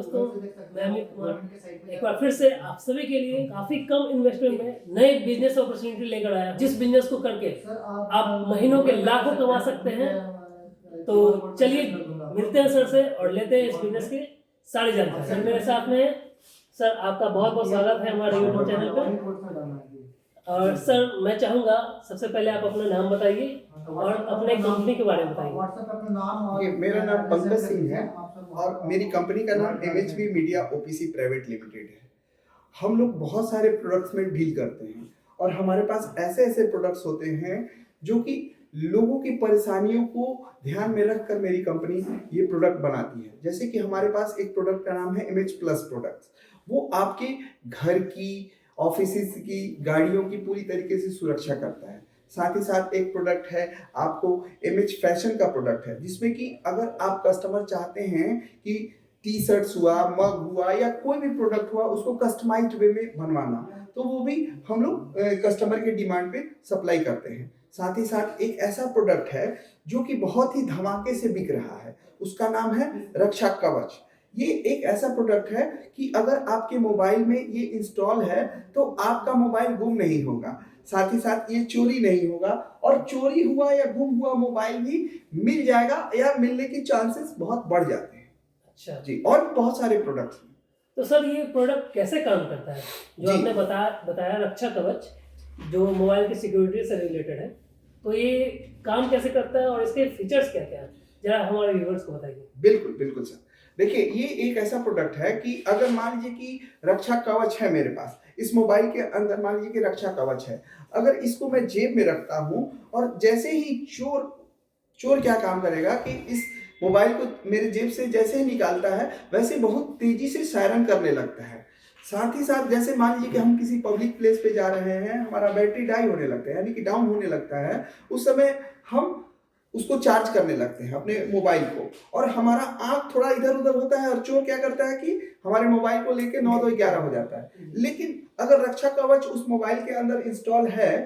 दोस्तों, मैं अमित कुमार एक बार फिर से आप सभी के लिए काफी कम इन्वेस्टमेंट में नए बिजनेस अपॉर्चुनिटी लेकर आया, जिस बिजनेस को करके आप महीनों के लाखों कमा सकते हैं। तो चलिए मिलते हैं सर से और लेते हैं इस बिजनेस की सारी जानकारी। सर मेरे साथ में है। सर आपका बहुत बहुत स्वागत है हमारे यूट्यूब चैनल पर। और सर मैं चाहूंगा सबसे पहले आप अपना नाम बताइए और अपने कंपनी के बारे में बताइए। मेरा नाम पंकज सिंह है और मेरी कंपनी का नाम MHB media OPC private limited है। हम लोग बहुत सारे प्रोडक्ट्स में डील करते हैं और हमारे पास ऐसे ऐसे प्रोडक्ट्स होते हैं जो कि लोगों की परेशानियों को ध्यान में रखकर मेरी कंपनी ये प्रोडक्ट बनाती है। जैसे कि हमारे पास एक प्रोडक्ट का नाम है MH प्लस प्रोडक्ट्स। वो आपके घर की, ऑफिस की, गाड़ियों की पूरी तरीके से सुरक्षा करता है। साथ ही साथ एक प्रोडक्ट है आपको MH फैशन का प्रोडक्ट है, जिसमें कि अगर आप कस्टमर चाहते हैं कि टी शर्ट्स हुआ, मग हुआ या कोई भी प्रोडक्ट हुआ उसको कस्टमाइज्ड वे में बनवाना, तो वो भी हम लोग कस्टमर के डिमांड पे सप्लाई करते हैं। साथ ही साथ एक ऐसा प्रोडक्ट है जो कि बहुत ही धमाके से बिक रहा है, उसका नाम है रक्षा कवच। ये एक ऐसा प्रोडक्ट है कि अगर आपके मोबाइल में ये इंस्टॉल है तो आपका मोबाइल गुम नहीं होगा, साथ ही साथ ये चोरी नहीं होगा और चोरी हुआ या गुम हुआ मोबाइल भी मिल जाएगा या मिलने की चांसेस बहुत बढ़ जाते हैं। अच्छा जी, और बहुत सारे प्रोडक्ट्स। तो सर ये प्रोडक्ट कैसे काम करता है जो आपने बताया रक्षा कवच, जो मोबाइल की सिक्योरिटी से रिलेटेड है, तो ये काम कैसे करता है और इसके फीचर्स क्या क्या है, जरा हमारे व्यूअर्स को बताइए। बिल्कुल बिल्कुल सर, देखिए ये एक ऐसा प्रोडक्ट है कि अगर मान लीजिए कि रक्षा कवच है मेरे पास, इस मोबाइल के अंदर मान लीजिए कि रक्षा कवच है, अगर इसको मैं जेब में रखता हूँ और जैसे ही चोर क्या काम करेगा कि इस मोबाइल को मेरे जेब से जैसे ही निकालता है वैसे बहुत तेजी से सायरन करने लगता है। साथ ही साथ जैसे मान लीजिए कि हम किसी पब्लिक प्लेस पे जा रहे हैं, हमारा बैटरी डाई होने लगता है यानी कि डाउन होने लगता है, उस समय हम उसको चार्ज करने लगते हैं अपने मोबाइल को, और हमारा आंख थोड़ा इधर उधर होता है और चोर क्या करता है कि हमारे मोबाइल को लेके 9-2-11 हो जाता है। लेकिन अगर रक्षा कवच उस मोबाइल के अंदर इंस्टॉल है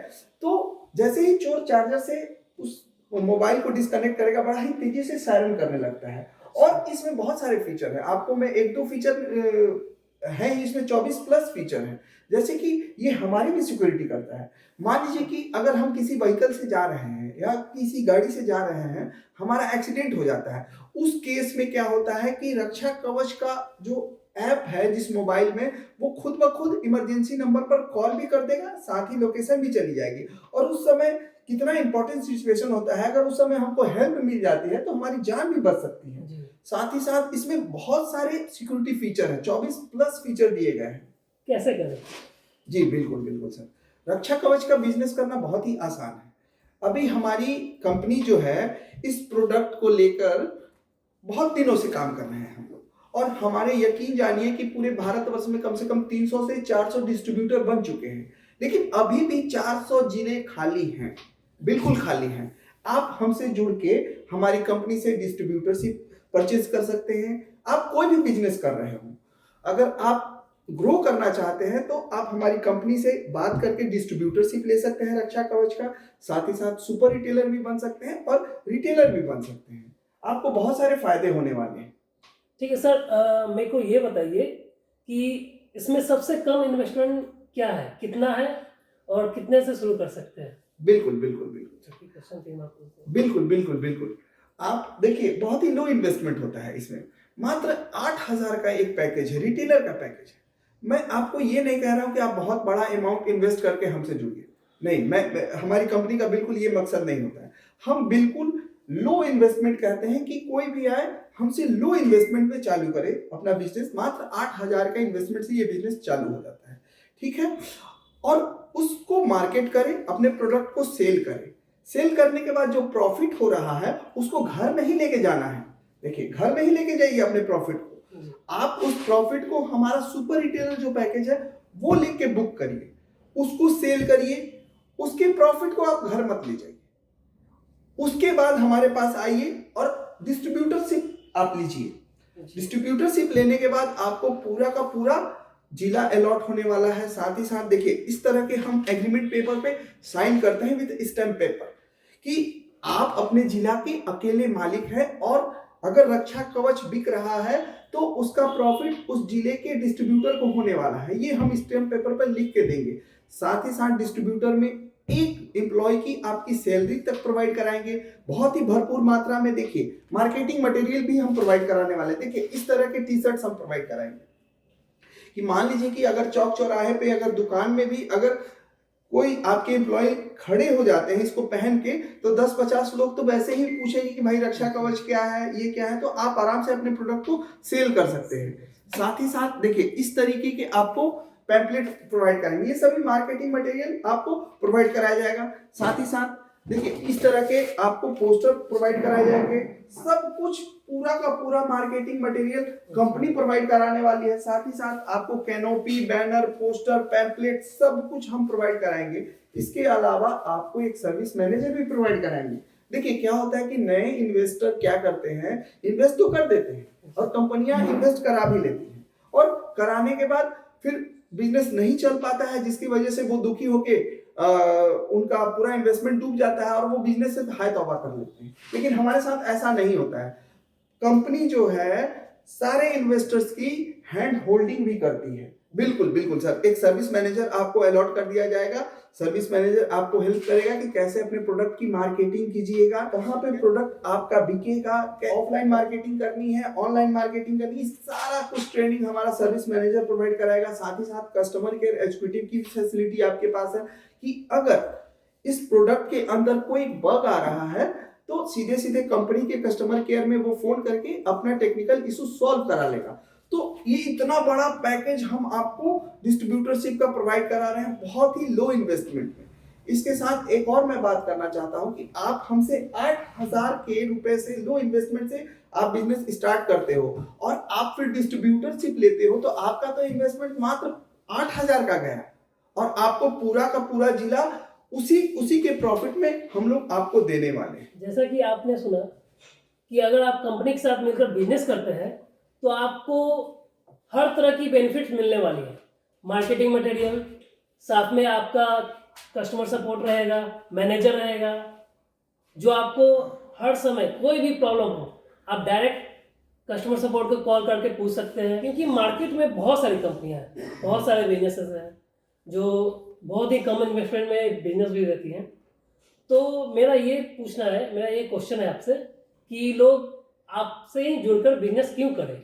तो जैसे ही चोर चार्जर से उस मोबाइल को डिस्कनेक्ट करेगा, बड़ा ही तेजी से सायरन करने लगता है। और इसमें बहुत सारे फीचर है, आपको मैं एक दो फीचर है, इसमें 24 प्लस फीचर है। जैसे कि ये हमारी भी सिक्योरिटी करता है। मान लीजिए कि अगर हम किसी व्हीकल से जा रहे हैं या किसी गाड़ी से जा रहे हैं, हमारा एक्सीडेंट हो जाता है, उस केस में क्या होता है कि रक्षा कवच का जो ऐप है जिस मोबाइल में, वो खुद ब खुद इमरजेंसी नंबर पर कॉल भी कर देगा, साथ ही लोकेशन भी चली जाएगी। और उस समय कितना इंपॉर्टेंट सिचुएशन होता है, अगर उस समय हमको हेल्प मिल जाती है तो हमारी जान भी बच सकती है। साथ ही साथ इसमें बहुत सारे सिक्योरिटी फीचर हैं, 24 प्लस फीचर दिए गए हैं। कैसे करें? जी बिल्कुल बिल्कुल सर, रक्षा कवच का बिजनेस करना बहुत ही आसान है। अभी हमारी कंपनी जो है इस प्रोडक्ट को लेकर बहुत दिनों से काम कर रहे हैं हम लोग, और हमारे यकीन जानिए कि पूरे भारतवर्ष में कम से कम 300 से 400 डिस्ट्रीब्यूटर बन चुके हैं, लेकिन अभी भी 400 जिले खाली हैं, बिल्कुल खाली हैं। आप हमसे जुड़ के हमारी कंपनी से डिस्ट्रीब्यूटरशिप परचेज कर सकते हैं। आप कोई भी बिजनेस कर रहे हो, अगर आप ग्रो करना चाहते हैं तो आप हमारी कंपनी से बात करके डिस्ट्रीब्यूटरशिप ले सकते हैं रक्षा कवच का, साथ ही साथ सुपर रिटेलर भी बन सकते हैं और रिटेलर भी बन सकते हैं। आपको बहुत सारे फायदे होने वाले हैं। ठीक है सर, मेरे को ये बताइए कि इसमें सबसे कम इन्वेस्टमेंट क्या है, कितना है और कितने से शुरू कर सकते हैं? बिल्कुल बिल्कुल बिल्कुल बिल्कुल बिल्कुल बिल्कुल। आप देखिए बहुत ही लो इन्वेस्टमेंट होता है इसमें, मात्र 8,000 का एक पैकेज है, रिटेलर का पैकेज है। मैं आपको ये नहीं कह रहा हूँ कि आप बहुत बड़ा अमाउंट इन्वेस्ट करके हमसे जुड़िए, नहीं, मैं हमारी कंपनी का बिल्कुल ये मकसद नहीं होता है। हम बिल्कुल लो इन्वेस्टमेंट कहते हैं कि कोई भी आए हमसे लो इन्वेस्टमेंट में चालू करे अपना बिजनेस। मात्र 8,000 का इन्वेस्टमेंट से ये बिजनेस चालू हो जाता है, ठीक है। और उसको मार्केट करे, अपने प्रोडक्ट को सेल करे। सेल करने के बाद जो प्रॉफिट हो रहा है उसको घर में ही लेके जाना है। देखिए घर में ही लेके जाइए अपने प्रॉफिट को, आप उस प्रॉफिट को हमारा सुपर रिटेलर जो पैकेज है वो लिख के बुक करिए, उसको सेल करिए, उसके प्रॉफिट को आप घर मत ले जाइए। उसके बाद हमारे पास आइए और डिस्ट्रीब्यूटरशिप आप लीजिए। डिस्ट्रीब्यूटरशिप लेने के बाद आपको पूरा का पूरा जिला अलॉट होने वाला है। साथ ही साथ देखिए इस तरह के हम एग्रीमेंट पेपर पे साइन करते हैं विद स्टैम्प पेपर कि आप अपने जिला के अकेले मालिक हैं, और अगर रक्षा कवच बिक रहा है तो उसका प्रॉफिट उस जिले के डिस्ट्रीब्यूटर को होने वाला है, ये हम स्टैम्प पेपर पर लिख के देंगे। साथ ही साथ डिस्ट्रीब्यूटर में एक एम्प्लॉय की आपकी सैलरी तक प्रोवाइड कराएंगे, बहुत ही भरपूर मात्रा में। देखिए मार्केटिंग मटेरियल भी हम प्रोवाइड कराने वाले हैं। देखिए इस तरह के टी शर्ट्स हम प्रोवाइड कराएंगे कि मान लीजिए कि अगर चौक चौराहे पे अगर दुकान में भी अगर कोई आपके एम्प्लॉय खड़े हो जाते हैं इसको पहन के, तो 10-50 लोग तो वैसे ही पूछेंगे कि भाई रक्षा कवच क्या है, ये क्या है, तो आप आराम से अपने प्रोडक्ट को सेल कर सकते हैं। साथ ही साथ देखिए इस तरीके के आपको पैम्पलेट प्रोवाइड करेंगे, ये सभी मार्केटिंग मटेरियल आपको प्रोवाइड कराया जाएगा। साथ ही साथ देखिए इस तरह के आपको पोस्टर प्रोवाइड कराए जाएंगे, सब कुछ पूरा का पूरा मार्केटिंग मटेरियल कंपनी प्रोवाइड कराने वाली है। साथ ही साथ आपको कैनोपी, बैनर, पोस्टर, पैम्पलेट सब कुछ हम प्रोवाइड कराएंगे। इसके अलावा आपको एक सर्विस मैनेजर भी प्रोवाइड कराएंगे। देखिए क्या होता है कि नए इन्वेस्टर क्या करते हैं, इन्वेस्ट तो कर देते हैं और कंपनियां इन्वेस्ट करा भी लेती हैं, और कराने के बाद फिर बिजनेस नहीं चल पाता है, जिसकी वजह से वो दुखी होके उनका पूरा इन्वेस्टमेंट डूब जाता है और वो बिजनेस से हाय तौबा कर लेते हैं। लेकिन हमारे साथ ऐसा नहीं होता है। कंपनी जो है सारे इन्वेस्टर्स की हैंड होल्डिंग भी करती है। बिल्कुल बिल्कुल सर, एक सर्विस मैनेजर आपको अलॉट कर दिया जाएगा। सर्विस मैनेजर आपको हेल्प करेगा कि कैसे अपने प्रोडक्ट की मार्केटिंग कीजिएगा, कहाँ पे प्रोडक्ट आपका बिकेगा, ऑफलाइन मार्केटिंग करनी है, ऑनलाइन मार्केटिंग करनी है, सारा कुछ ट्रेनिंग हमारा सर्विस मैनेजर प्रोवाइड कराएगा। साथ ही साथ कस्टमर केयर एग्जीक्यूटिव की फैसिलिटी आपके पास है कि अगर इस प्रोडक्ट के अंदर कोई बग आ रहा है तो सीधे सीधे कंपनी के कस्टमर केयर में वो फोन करके अपना टेक्निकल इशू सॉल्व करा लेगा। तो ये इतना बड़ा पैकेज हम आपको डिस्ट्रीब्यूटरशिप का प्रोवाइड करा रहे हैं बहुत ही लो इन्वेस्टमेंट में। इसके साथ एक और मैं बात करना चाहता हूं कि आप हमसे 8,000 के रुपए से लो इन्वेस्टमेंट से आप बिजनेस स्टार्ट करते हो और आप फिर डिस्ट्रीब्यूटरशिप लेते हो, तो आपका तो इन्वेस्टमेंट मात्र 8,000 का गया और आपको पूरा का पूरा जिला उसी के प्रॉफिट में हम लोग आपको देने वाले हैं। जैसा कि आपने सुना कि अगर आप कंपनी के साथ मिलकर बिजनेस करते हैं तो आपको हर तरह की बेनिफिट्स मिलने वाली है। मार्केटिंग मटेरियल, साथ में आपका कस्टमर सपोर्ट रहेगा, मैनेजर रहेगा, जो आपको हर समय कोई भी प्रॉब्लम हो आप डायरेक्ट कस्टमर सपोर्ट को कॉल करके पूछ सकते हैं। क्योंकि मार्केट में बहुत सारी कंपनियां हैं, बहुत सारे बिजनेसेस हैं जो बहुत ही कम इन्वेस्टमेंट में बिजनेस भी रहती हैं। तो मेरा ये क्वेश्चन है आपसे कि लोग आपसे ही जुड़कर बिजनेस क्यों करें?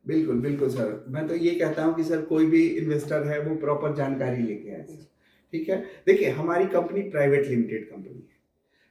बिल्कुल बिल्कुल सर, मैं तो ये कहता हूँ कि सर कोई भी इन्वेस्टर है वो प्रॉपर जानकारी लेके आए। ठीक है, देखिए हमारी कंपनी प्राइवेट लिमिटेड कंपनी है,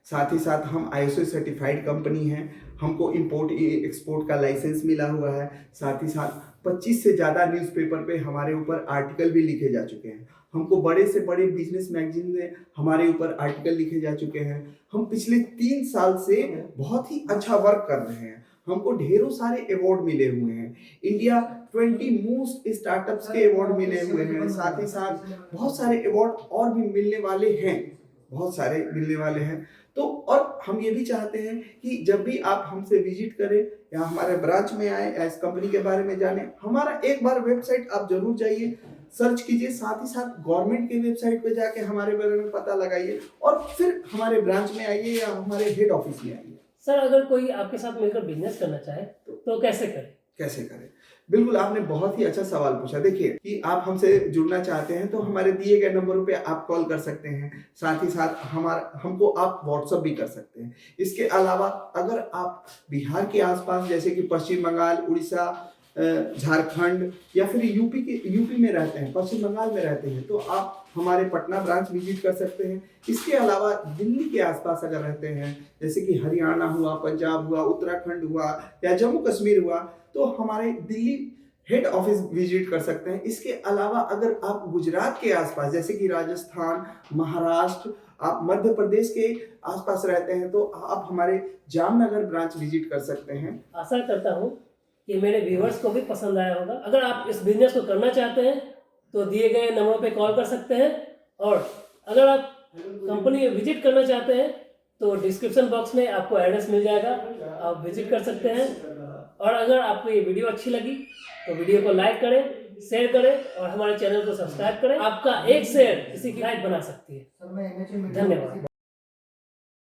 साथ ही साथ हम ISO सर्टिफाइड कंपनी हैं, हमको इंपोर्ट एक्सपोर्ट का लाइसेंस मिला हुआ है। साथ ही साथ 25 से ज़्यादा न्यूज़पेपर पे हमारे ऊपर आर्टिकल भी लिखे जा चुके हैं। हमको बड़े से बड़े बिजनेस मैगजीन में हमारे ऊपर आर्टिकल लिखे जा चुके हैं। हम पिछले 3 साल से बहुत ही अच्छा वर्क कर रहे हैं। हमको ढेरों सारे अवार्ड मिले हुए हैं, इंडिया 20 मोस्ट स्टार्टअप्स के अवार्ड मिले हुए हैं। साथ ही साथ बहुत सारे अवार्ड और भी मिलने वाले हैं, बहुत सारे मिलने वाले हैं। तो और हम ये भी चाहते हैं कि जब भी आप हमसे विजिट करें या हमारे ब्रांच में आए या इस कंपनी के बारे में जाने, हमारा एक बार वेबसाइट आप जरूर जाइए, सर्च कीजिए, साथ ही साथ गवर्नमेंट की वेबसाइट पे जाके हमारे बारे में पता लगाइए और फिर हमारे ब्रांच में आइए या हमारे हेड ऑफिस में आइए। सर अगर कोई आपके साथ मिलकर बिजनेस करना चाहे तो कैसे करें? बिल्कुल, आपने बहुत ही अच्छा सवाल पूछा। देखिए कि आप हमसे जुड़ना चाहते हैं तो हमारे दिए गए नंबरों पे आप कॉल कर सकते हैं, साथ ही साथ हमको आप व्हाट्सएप भी कर सकते हैं। इसके अलावा अगर आप बिहार के आसपास जैसे कि पश्चिम बंगाल, उड़ीसा, झारखंड या फिर यूपी में रहते हैं, पश्चिम बंगाल में रहते हैं, तो आप हमारे पटना ब्रांच विजिट कर सकते हैं। इसके अलावा दिल्ली के आसपास अगर रहते हैं जैसे कि हरियाणा हुआ, पंजाब हुआ, उत्तराखंड हुआ या जम्मू कश्मीर हुआ, तो हमारे दिल्ली हेड ऑफिस विजिट कर सकते हैं। इसके अलावा अगर आप गुजरात के आसपास जैसे कि राजस्थान, महाराष्ट्र, आप मध्य प्रदेश के आसपास रहते हैं तो आप हमारे जामनगर ब्रांच विजिट कर सकते हैं। आशा करता हूँ कि मेरे व्यूअर्स को भी पसंद आया होगा। अगर आप इस बिजनेस को करना चाहते हैं तो दिए गए नंबर पे कॉल कर सकते हैं, और अगर आप कंपनी विजिट करना चाहते हैं तो डिस्क्रिप्शन बॉक्स में आपको एड्रेस मिल जाएगा, आप विजिट कर सकते हैं। और अगर आपको ये वीडियो अच्छी लगी तो वीडियो को लाइक करें, शेयर करें और हमारे चैनल को सब्सक्राइब करें। आपका एक शेयर किसी की लाइफ बना सकती है। धन्यवाद।